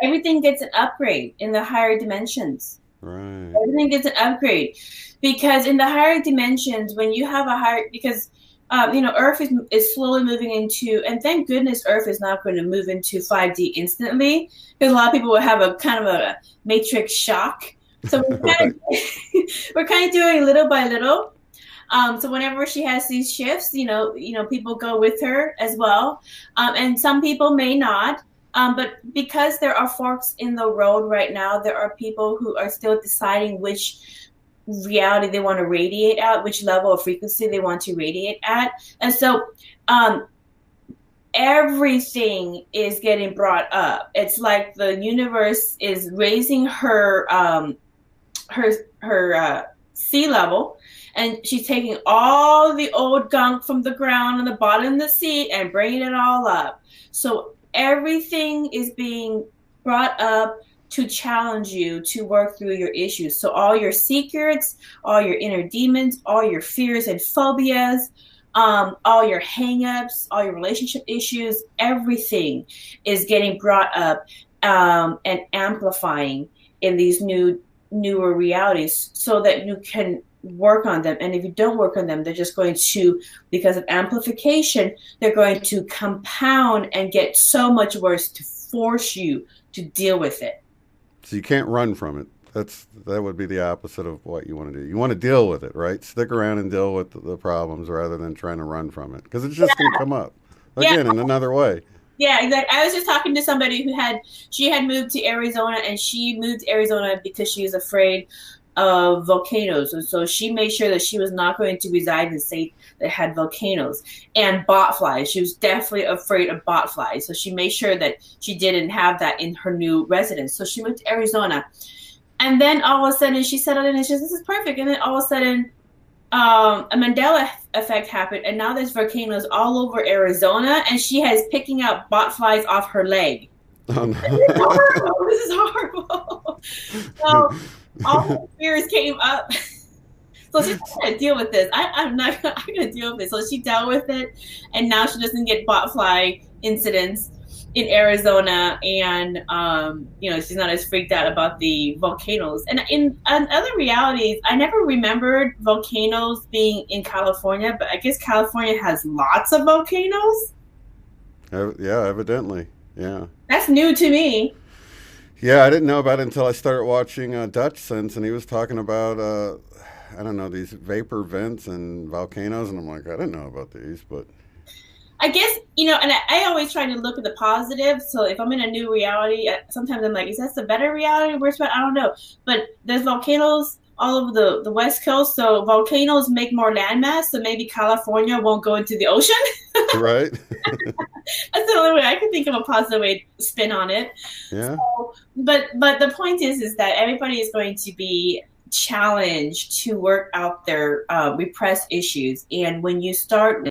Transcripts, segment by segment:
everything gets an upgrade in the higher dimensions. Right. Everything gets an upgrade because in the higher dimensions, when you have a higher, because Earth is slowly moving into, and thank goodness Earth is not going to move into 5D instantly, because a lot of people will have a kind of a matrix shock. So Right. we're kind of doing little by little. So whenever she has these shifts, people go with her as well, and some people may not. But because there are forks in the road right now, there are people who are still deciding which reality they want to radiate at, which level of frequency they want to radiate at. And so everything is getting brought up. It's like the universe is raising her sea level, and she's taking all the old gunk from the ground on the bottom of the sea and bringing it all up. So everything is being brought up to challenge you to work through your issues. So all your secrets, all your inner demons, all your fears and phobias, all your hangups, all your relationship issues, everything is getting brought up and amplifying in these newer realities so that you can work on them. And if you don't work on them, they're just going to, because of amplification, they're going to compound and get so much worse to force you to deal with it. So you can't run from it. That would be the opposite of what you want to do. You want to deal with it, right? Stick around and deal with the problems rather than trying to run from it, because it's just going to come up again in another way. Yeah, exactly. I was just talking to somebody she had moved to Arizona, and she moved to Arizona because she was afraid of volcanoes. And so she made sure that she was not going to reside in a state that had volcanoes and botflies. She was definitely afraid of botflies. So she made sure that she didn't have that in her new residence. So she moved to Arizona. And then all of a sudden she settled in and she says, this is perfect. And then all of a sudden a Mandela effect happened. And now there's volcanoes all over Arizona. And she has picking out botflies off her leg. Oh, no. This is horrible. So all the fears came up. So she's going to deal with this. I'm going to deal with it. So she dealt with it. And now she doesn't get botfly incidents in Arizona. And, she's not as freaked out about the volcanoes. And in other realities, I never remembered volcanoes being in California. But I guess California has lots of volcanoes. Yeah, evidently. Yeah. That's new to me. Yeah, I didn't know about it until I started watching Dutch Sense, and he was talking about, I don't know, these vapor vents and volcanoes, and I'm like, I didn't know about these, but... I guess, and I always try to look at the positive, so if I'm in a new reality, sometimes I'm like, is that the better reality? Where's I don't know. But there's volcanoes all over the West Coast, so volcanoes make more landmass, so maybe California won't go into the ocean. Right. That's the only way I can think of a positive way to spin on it. Yeah. So, but the point is that everybody is going to be challenged to work out their repressed issues. And when you start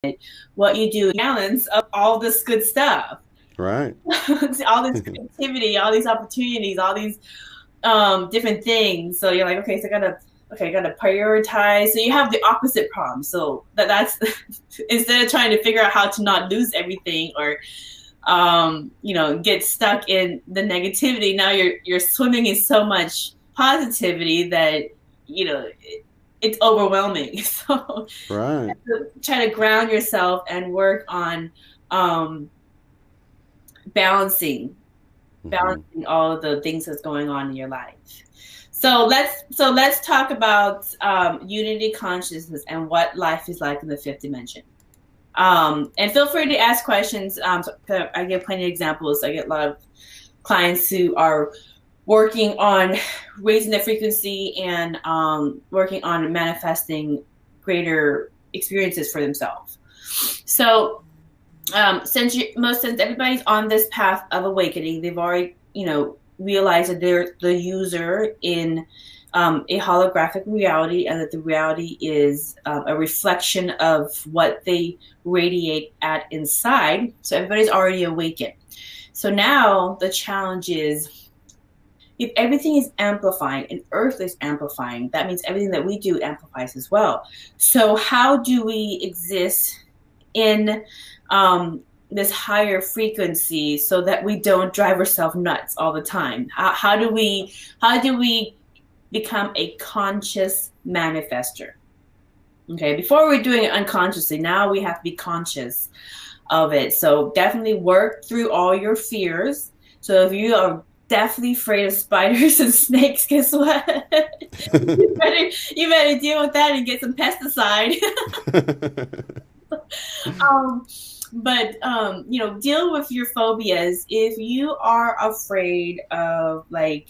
it, what you do is balance of all this good stuff. Right. All this creativity, all these opportunities, all these different things. So you're like, okay, so I gotta prioritize. So you have the opposite problem. So that's instead of trying to figure out how to not lose everything or get stuck in the negativity, now you're swimming in so much positivity that it's overwhelming. So right. try to ground yourself and work on balancing all of the things that's going on in your life. So let's talk about unity consciousness and what life is like in the fifth dimension. And feel free to ask questions. I get plenty of examples. I get a lot of clients who are working on raising their frequency and working on manifesting greater experiences for themselves. So since everybody's on this path of awakening, they've already, realize that they're the user in a holographic reality, and that the reality is a reflection of what they radiate at inside. So everybody's already awakened. So now the challenge is, if everything is amplifying and Earth is amplifying, that means everything that we do amplifies as well. So how do we exist in this higher frequency so that we don't drive ourselves nuts all the time? How do we become a conscious manifester? Okay, before we're doing it unconsciously, now we have to be conscious of it. So definitely work through all your fears. So if you are definitely afraid of spiders and snakes, guess what? you better deal with that and get some pesticide. Deal with your phobias. If you are afraid of like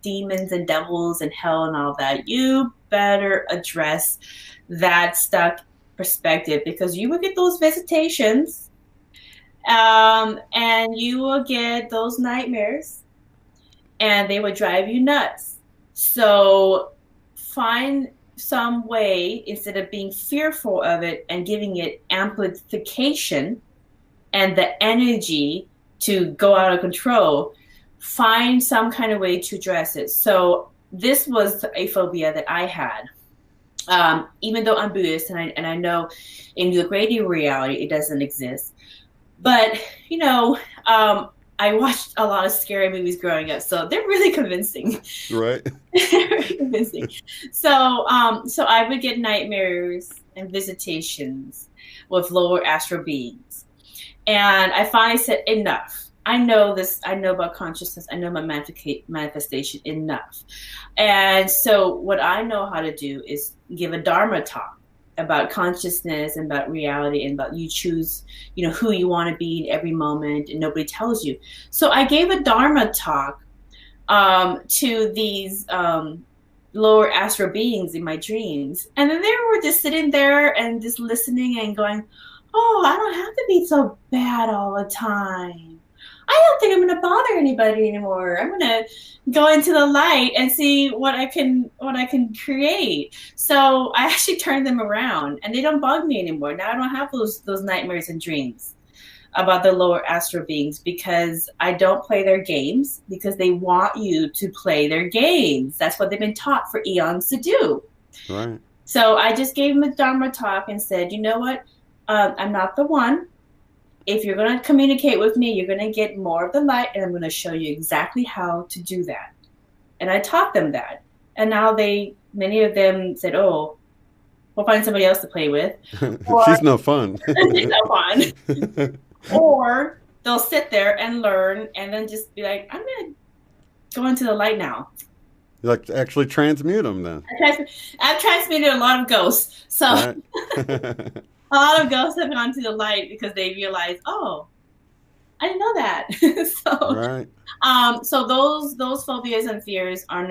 demons and devils and hell and all that, you better address that stuck perspective, because you will get those visitations, and you will get those nightmares, and they would drive you nuts. So find some way, instead of being fearful of it and giving it amplification and the energy to go out of control, find some kind of way to address it. So this was a phobia that I had. Even though I'm Buddhist and I know in the greater reality it doesn't exist. But, I watched a lot of scary movies growing up, so they're really convincing. Right. They're really convincing. So I would get nightmares and visitations with lower astral beings. And I finally said, enough. I know this. I know about consciousness. I know about manifestation enough. And so what I know how to do is give a Dharma talk about consciousness and about reality and about you choose, who you want to be in every moment, and nobody tells you. So I gave a Dharma talk to these lower astral beings in my dreams. And then they were just sitting there and just listening and going, oh, I don't have to be so bad all the time. I don't think I'm going to bother anybody anymore. I'm going to go into the light and see what I can create. So I actually turned them around, and they don't bug me anymore. Now I don't have those nightmares and dreams about the lower astral beings, because I don't play their games, because they want you to play their games. That's what they've been taught for eons to do. Right. So I just gave them a Dharma talk and said, you know what? I'm not the one. If you're going to communicate with me, you're going to get more of the light, and I'm going to show you exactly how to do that. And I taught them that. And now many of them said, oh, we'll find somebody else to play with. Or, she's no fun. She's no fun. Or they'll sit there and learn and then just be like, I'm going to go into the light now. You like to actually transmute them then? I've transmuted a lot of ghosts. So right. a lot of ghosts have gone to the light because they realize, oh, I didn't know that. So, right. So those phobias and fears are,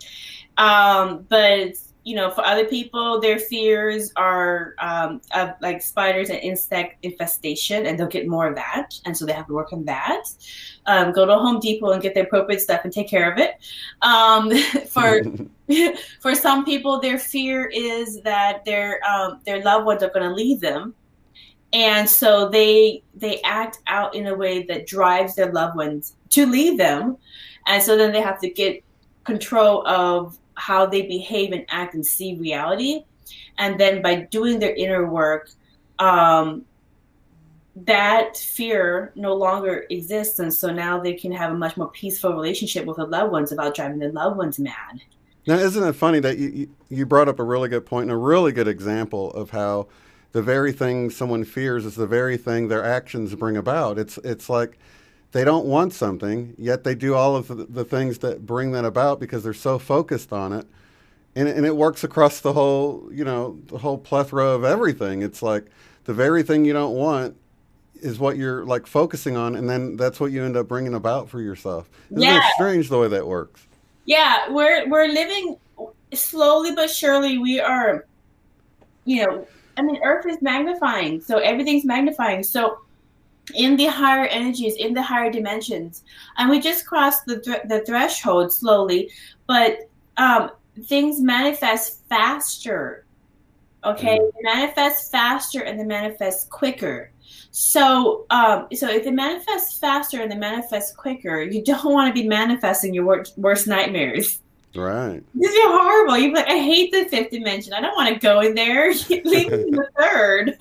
but for other people, their fears are of like spiders and insect infestation, and they'll get more of that, and so they have to work on that. Go to Home Depot and get the appropriate stuff and take care of it. For some people, their fear is that their loved ones are going to leave them. And so they act out in a way that drives their loved ones to leave them. And so then they have to get control of how they behave and act and see reality. And then by doing their inner work, that fear no longer exists. And so now they can have a much more peaceful relationship with their loved ones without driving their loved ones mad. Now, isn't it funny that you brought up a really good point and a really good example of how the very thing someone fears is the very thing their actions bring about. It's like they don't want something, yet they do all of the things that bring that about because they're so focused on it. And it works across the whole, the whole plethora of everything. It's like the very thing you don't want is what you're like focusing on, and then that's what you end up bringing about for yourself. Isn't that strange the way that works? Yeah, we're living slowly but surely. We are, Earth is magnifying, so everything's magnifying. So in the higher energies, in the higher dimensions, and we just crossed the threshold slowly, but things manifest faster. Okay, They manifest faster and they manifest quicker. So if they manifest faster and they manifest quicker, you don't want to be manifesting your worst nightmares. Right. This is horrible. You're like, I hate the fifth dimension. I don't want to go in there. Leave me in the third.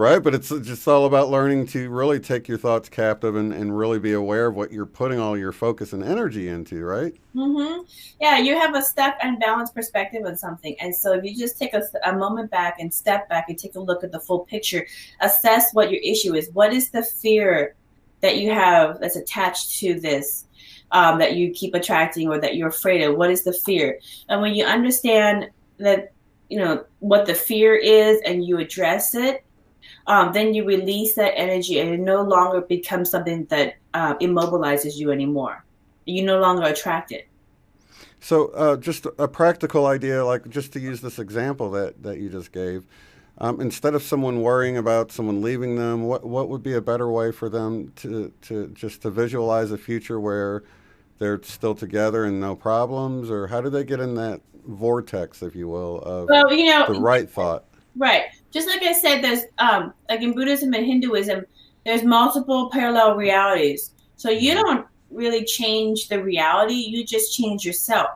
Right, but it's just all about learning to really take your thoughts captive and really be aware of what you're putting all your focus and energy into, right? Mm-hmm. Yeah, you have a stuck, unbalanced perspective on something. And so if you just take a moment back and step back and take a look at the full picture, assess what your issue is. What is the fear that you have that's attached to this, that you keep attracting or that you're afraid of? What is the fear? And when you understand that, what the fear is and you address it, then you release that energy and it no longer becomes something that immobilizes you anymore. You no longer attract it. So, just a practical idea, like just to use this example that you just gave, instead of someone worrying about someone leaving them, what would be a better way for them to just to visualize a future where they're still together and no problems, or how do they get in that vortex, if you will, of the right thought? Right. Just like I said, there's like in Buddhism and Hinduism, there's multiple parallel realities. So you don't really change the reality, you just change yourself.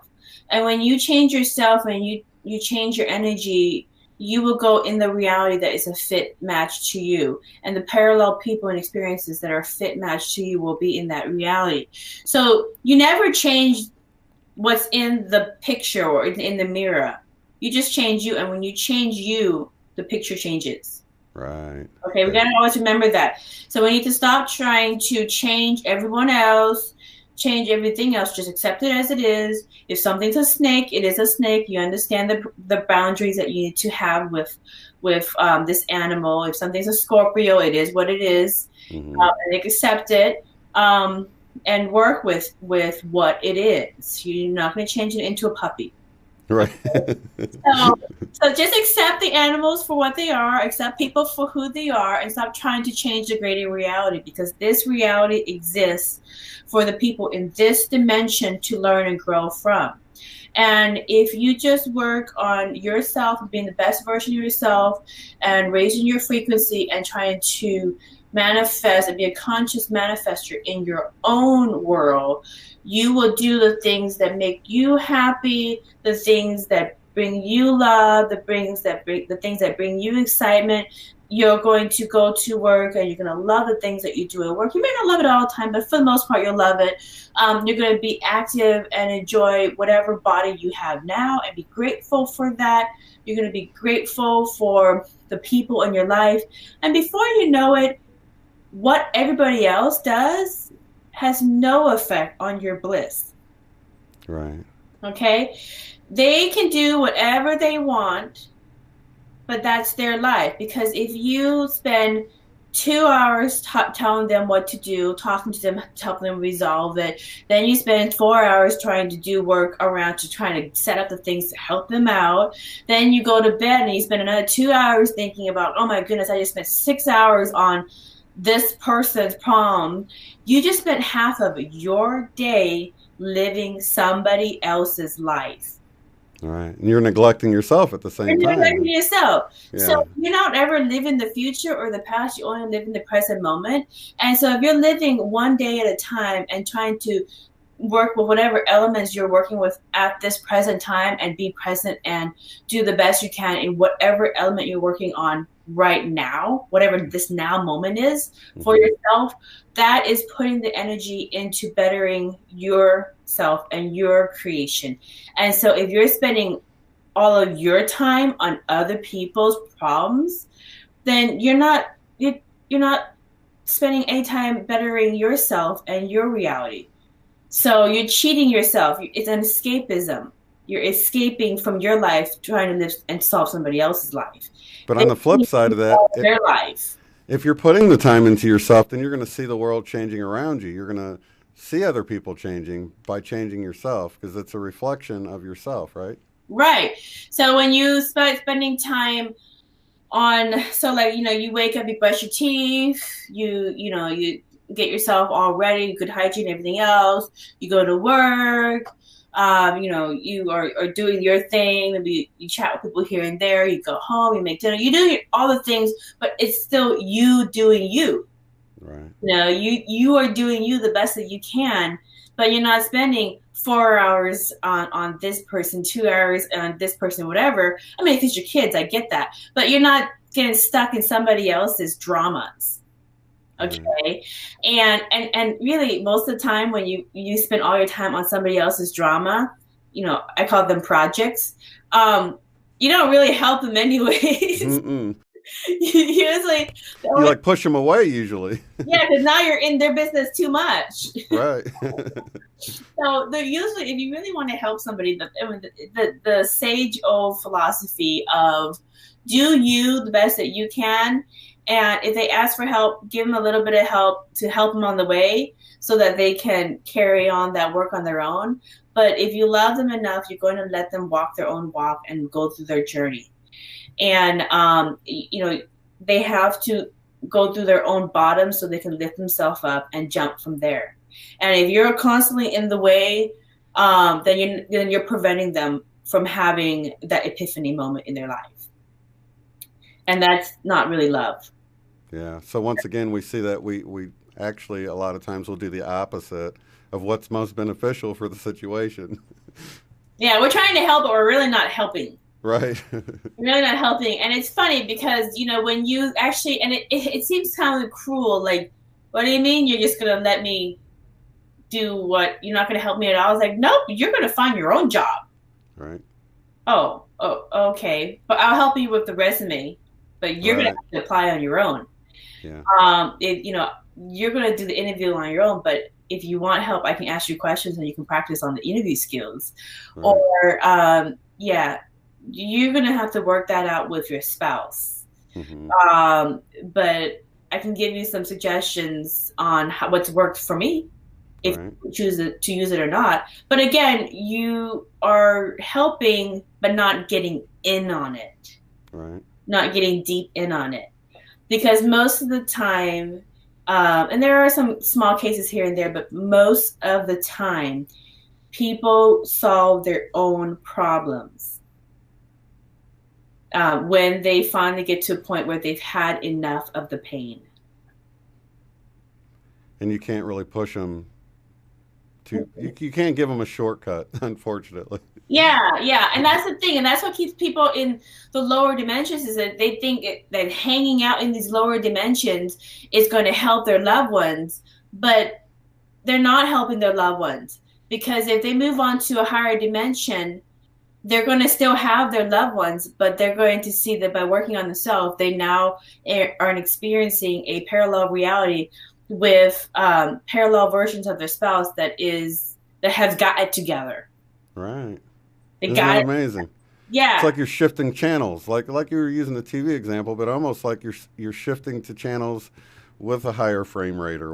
And when you change yourself and you change your energy, you will go in the reality that is a fit match to you. And the parallel people and experiences that are a fit match to you will be in that reality. So you never change what's in the picture or in the mirror. You just change you. And when you change you, the picture changes. Right. Okay, we got to always remember that. So we need to stop trying to change everyone else, change everything else. Just accept it as it is. If something's a snake, it is a snake. You understand the boundaries that you need to have with this animal. If something's a Scorpio, it is what it is. Mm-hmm. And accept it and work with what it is. You're not going to change it into a puppy. Right. So just accept the animals for what they are, accept people for who they are, and stop trying to change the greater reality, because this reality exists for the people in this dimension to learn and grow from. And if you just work on yourself, being the best version of yourself and raising your frequency and trying to manifest and be a conscious manifester in your own world, you will do the things that make you happy, the things that bring you love, the things that bring you excitement. You're going to go to work and you're going to love the things that you do at work. You may not love it all the time, but for the most part, you'll love it. You're going to be active and enjoy whatever body you have now and be grateful for that. You're going to be grateful for the people in your life. And before you know it, what everybody else does has no effect on your bliss. Right. Okay? They can do whatever they want, but that's their life. Because if you spend 2 hours telling them what to do, talking to them, helping them resolve it, then you spend 4 hours trying to do work around to trying to set up the things to help them out. Then you go to bed and you spend another 2 hours thinking about, oh my goodness, I just spent 6 hours on this person's problem. You just spent half of your day living somebody else's life. Right. And you're neglecting yourself at the same time. You're neglecting yourself. Yeah. So you don't ever live in the future or the past. You only live in the present moment. And so if you're living one day at a time and trying to work with whatever elements you're working with at this present time and be present and do the best you can in whatever element you're working on right now, whatever this now moment is for yourself, that is putting the energy into bettering yourself and your creation. And so if you're spending all of your time on other people's problems, then you're not spending any time bettering yourself and your reality. So you're cheating yourself. It's an escapism. You're escaping from your life, trying to live and solve somebody else's life. But on the flip side of that, their life. If you're putting the time into yourself, then you're going to see the world changing around you. You're going to see other people changing by changing yourself, because it's a reflection of yourself, right? Right. So when you start spending time on, you wake up, you brush your teeth, you get yourself all ready, good hygiene, everything else. You go to work. You are doing your thing. Maybe you chat with people here and there. You go home, you make dinner. You do all the things, but it's still you doing you. Right. You are doing you the best that you can, but you're not spending 4 hours on this person, 2 hours on this person, whatever. I mean, if it's your kids, I get that, but you're not getting stuck in somebody else's dramas. Okay. And really most of the time when you spend all your time on somebody else's drama, I call them projects, you don't really help them anyways. You just like you like push them away usually. Yeah, because now you're in their business too much. Right. So usually, if you really want to help somebody, the sage old philosophy of do you the best that you can, and if they ask for help, give them a little bit of help to help them on the way, so that they can carry on that work on their own. But if you love them enough, you're going to let them walk their own walk and go through their journey. And, they have to go through their own bottom so they can lift themselves up and jump from there. And if you're constantly in the way, then you're preventing them from having that epiphany moment in their life. And that's not really love. Yeah. So once again, we see that we actually a lot of times will do the opposite of what's most beneficial for the situation. Yeah, we're trying to help, but we're really not helping. Right. Really not helping. And it's funny because, when you actually, and it seems kind of cruel, like, what do you mean you're just going to let me do what, you're not going to help me at all? I was like, nope, you're going to find your own job. Right. Oh, okay. But I'll help you with the resume, but you're going to have to apply on your own. Yeah. You're going to do the interview on your own, but if you want help, I can ask you questions and you can practice on the interview skills. Right. Or, you're going to have to work that out with your spouse. Mm-hmm. But I can give you some suggestions on what's worked for me, if you choose to use it or not. But again, you are helping, but not getting in on it. Right. Not getting deep in on it. Because most of the time, and there are some small cases here and there, but most of the time, people solve their own problems. When they finally get to a point where they've had enough of the pain. And you can't really push them you can't give them a shortcut, unfortunately. Yeah. And that's the thing. And that's what keeps people in the lower dimensions, is that they think that hanging out in these lower dimensions is going to help their loved ones. But they're not helping their loved ones. Because if they move on to a higher dimension, they're going to still have their loved ones, but they're going to see that by working on themselves, they now are experiencing a parallel reality with parallel versions of their spouse that has got it together. Right. Isn't that amazing? Yeah. It's like you're shifting channels, like you were using the TV example, but almost like you're shifting to channels with a higher frame rate or